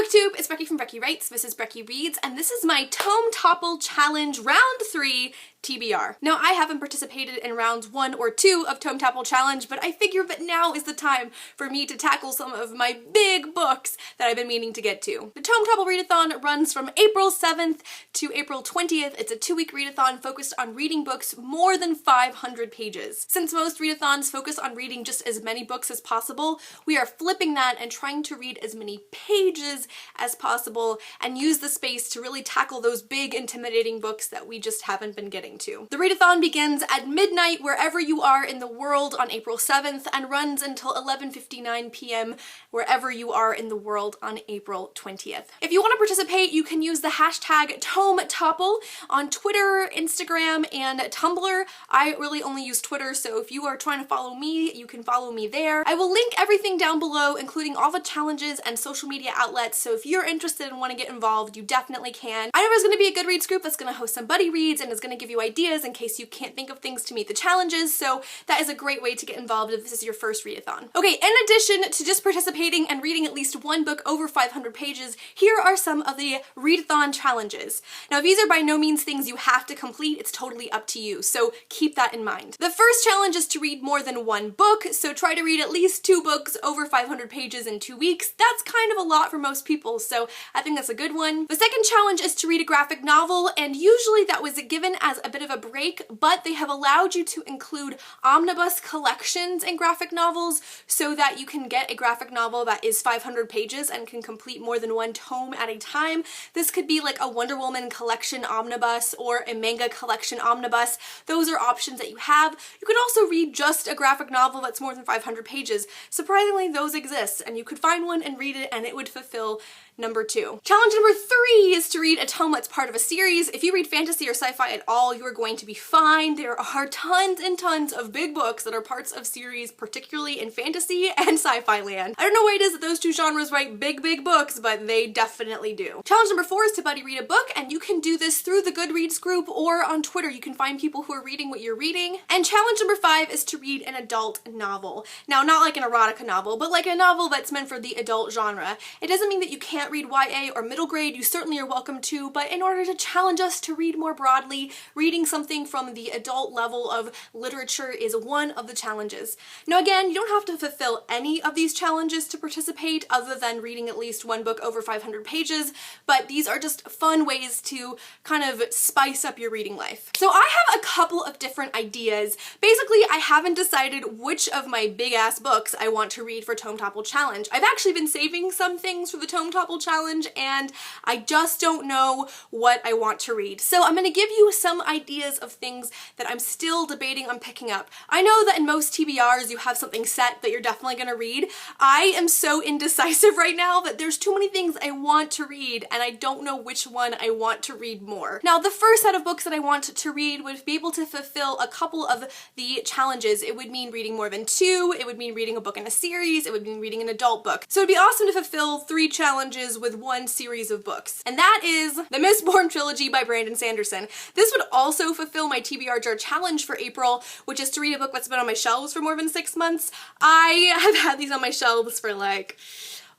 Booktube, it's Becky from Becky Writes, this is Becky Reads, and this is my Tome Topple Challenge Round 3 TBR. Now, I haven't participated in rounds 1 or 2 of Tome Topple Challenge, but I figure that now is the time for me to tackle some of my big books that I've been meaning to get to. The Tome Topple Readathon runs from April 7th to April 20th. It's a 2-week readathon focused on reading books more than 500 pages. Since most readathons focus on reading just as many books as possible, we are flipping that and trying to read as many pages as possible and use the space to really tackle those big, intimidating books that we just haven't been getting to. The readathon begins at midnight wherever you are in the world on April 7th and runs until 11:59 p.m. wherever you are in the world on April 20th. If you want to participate, you can use the hashtag Tome Topple on Twitter, Instagram, and Tumblr. I really only use Twitter, so if you are trying to follow me, you can follow me there. I will link everything down below, including all the challenges and social media outlets, so if you're interested and want to get involved, you definitely can. I know there's going to be a Goodreads group that's going to host some buddy reads and is going to give you ideas in case you can't think of things to meet the challenges, so that is a great way to get involved if this is your first readathon. Okay, in addition to just participating and reading at least one book over 500 pages, here are some of the readathon challenges. Now, these are by no means things you have to complete, it's totally up to you, so keep that in mind. The first challenge is to read more than one book, so try to read at least 2 books over 500 pages in 2 weeks. That's kind of a lot for most people, so I think that's a good one. The second challenge is to read a graphic novel, and usually that was given as a bit of a break, but they have allowed you to include omnibus collections in graphic novels so that you can get a graphic novel that is 500 pages and can complete more than one tome at a time. This could be like a Wonder Woman collection omnibus or a manga collection omnibus. Those are options that you have. You could also read just a graphic novel that's more than 500 pages. Surprisingly, those exist, and you could find one and read it and it would fulfill number 2. Challenge number 3 is to read a tome that's part of a series. If you read fantasy or sci-fi at all, you are going to be fine. There are tons and tons of big books that are parts of series, particularly in fantasy and sci-fi land. I don't know why it is that those two genres write big books, but they definitely do. Challenge number 4 is to buddy read a book, and you can do this through the Goodreads group or on Twitter. You can find people who are reading what you're reading. And challenge number 5 is to read an adult novel. Now, not like an erotica novel, but like a novel that's meant for the adult genre. It doesn't mean that you can't read YA or middle grade, you certainly are welcome to, but in order to challenge us to read more broadly, reading something from the adult level of literature is one of the challenges. Now again, you don't have to fulfill any of these challenges to participate other than reading at least one book over 500 pages, but these are just fun ways to kind of spice up your reading life. So I have a couple of different ideas. Basically, I haven't decided which of my big ass books I want to read for Tome Topple Challenge. I've actually been saving some things for the Tome Topple Challenge, and I just don't know what I want to read. So I'm going to give you some ideas of things that I'm still debating on picking up. I know that in most TBRs you have something set that you're definitely going to read. I am so indecisive right now that there's too many things I want to read and I don't know which one I want to read more. Now, the first set of books that I want to read would be able to fulfill a couple of the challenges. It would mean reading more than 2, it would mean reading a book in a series, it would mean reading an adult book. So it'd be awesome to fulfill 3 challenges with one series of books. And that is the Mistborn trilogy by Brandon Sanderson. This would also fulfill my TBR jar challenge for April, which is to read a book that's been on my shelves for more than 6 months. I have had these on my shelves for like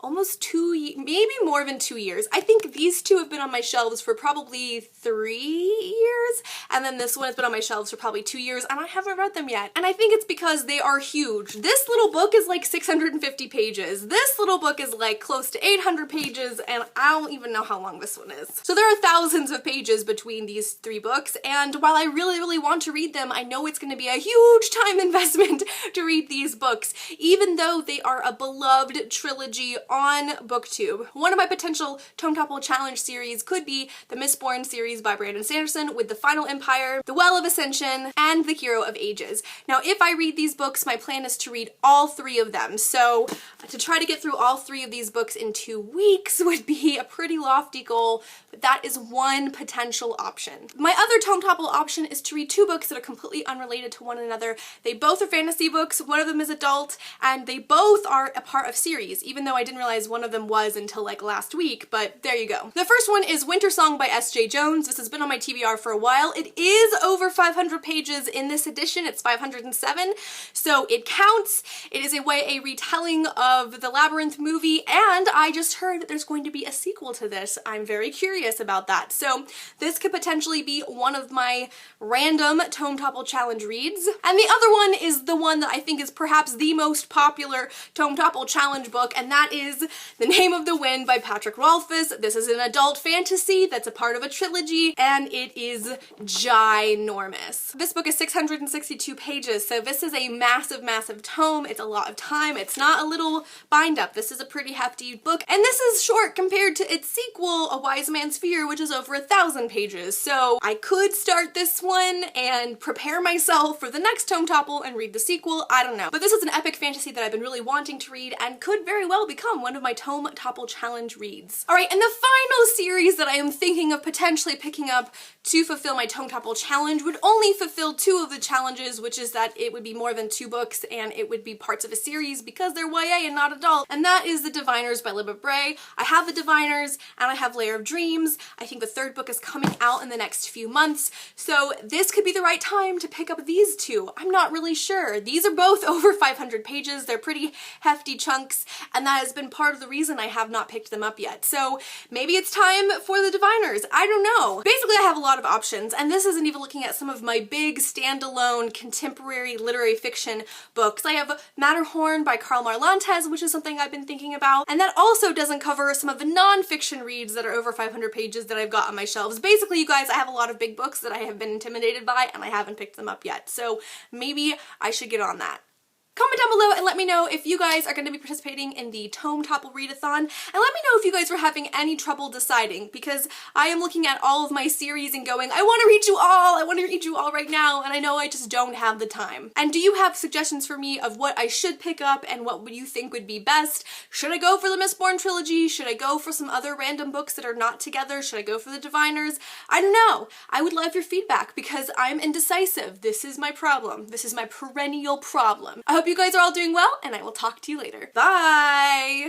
almost 2, maybe more than 2 years. I think these 2 have been on my shelves for probably 3 years, and then this one has been on my shelves for probably 2 years, and I haven't read them yet. And I think it's because they are huge. This little book is like 650 pages. This little book is like close to 800 pages, and I don't even know how long this one is. So there are thousands of pages between these 3 books, and while I really want to read them, I know it's going to be a huge time investment to read these books, even though they are a beloved trilogy on Booktube. One of my potential Tome Topple Challenge series could be the Mistborn series by Brandon Sanderson with The Final Empire, The Well of Ascension, and The Hero of Ages. Now, if I read these books, my plan is to read all 3 of them. So to try to get through all 3 of these books in 2 weeks would be a pretty lofty goal, but that is one potential option. My other Tome Topple option is to read 2 books that are completely unrelated to one another. They both are fantasy books, one of them is adult, and they both are a part of series, even though I didn't realize one of them was until like last week, but there you go. The first one is Winter Song by S.J. Jones. This has been on my TBR for a while. It is over 500 pages in this edition. It's 507, so it counts. It is a retelling of the Labyrinth movie, and I just heard that there's going to be a sequel to this. I'm very curious about that. So this could potentially be one of my random Tome Topple Challenge reads. And the other one is the one that I think is perhaps the most popular Tome Topple Challenge book, and that is The Name of the Wind by Patrick Rothfuss. This is an adult fantasy that's a part of a trilogy, and it is ginormous. This book is 662 pages, so this is a massive, massive tome. It's a lot of time. It's not a little bind up. This is a pretty hefty book, and this is short compared to its sequel, A Wise Man's Fear, which is over 1,000 pages. So I could start this one and prepare myself for the next Tome Topple and read the sequel. I don't know. But this is an epic fantasy that I've been really wanting to read and could very well become one of my Tome Topple Challenge reads. All right, and the final series that I am thinking of potentially picking up to fulfill my Tome Topple Challenge would only fulfill 2 of the challenges, which is that it would be more than 2 books and it would be parts of a series because they're YA and not adult, and that is The Diviners by Libba Bray. I have The Diviners and I have Lair of Dreams. I think the 3rd book is coming out in the next few months, so this could be the right time to pick up these 2. I'm not really sure. These are both over 500 pages. They're pretty hefty chunks, and that has been part of the reason I have not picked them up yet. So maybe it's time for The Diviners. I don't know. Basically, I have a lot of options, and this isn't even looking at some of my big standalone contemporary literary fiction books. I have Matterhorn by Karl Marlantes, which is something I've been thinking about, and that also doesn't cover some of the non-fiction reads that are over 500 pages that I've got on my shelves. Basically, you guys, I have a lot of big books that I have been intimidated by, and I haven't picked them up yet, so maybe I should get on that. Comment down below and let me know if you guys are going to be participating in the Tome Topple Readathon, and let me know if you guys were having any trouble deciding, because I am looking at all of my series and going, I want to read you all! I want to read you all right now, and I know I just don't have the time. And do you have suggestions for me of what I should pick up and what would you think would be best? Should I go for the Mistborn trilogy? Should I go for some other random books that are not together? Should I go for the Diviners? I don't know. I would love your feedback because I'm indecisive. This is my problem. This is my perennial problem. I hope you guys are all doing well, and I will talk to you later. Bye!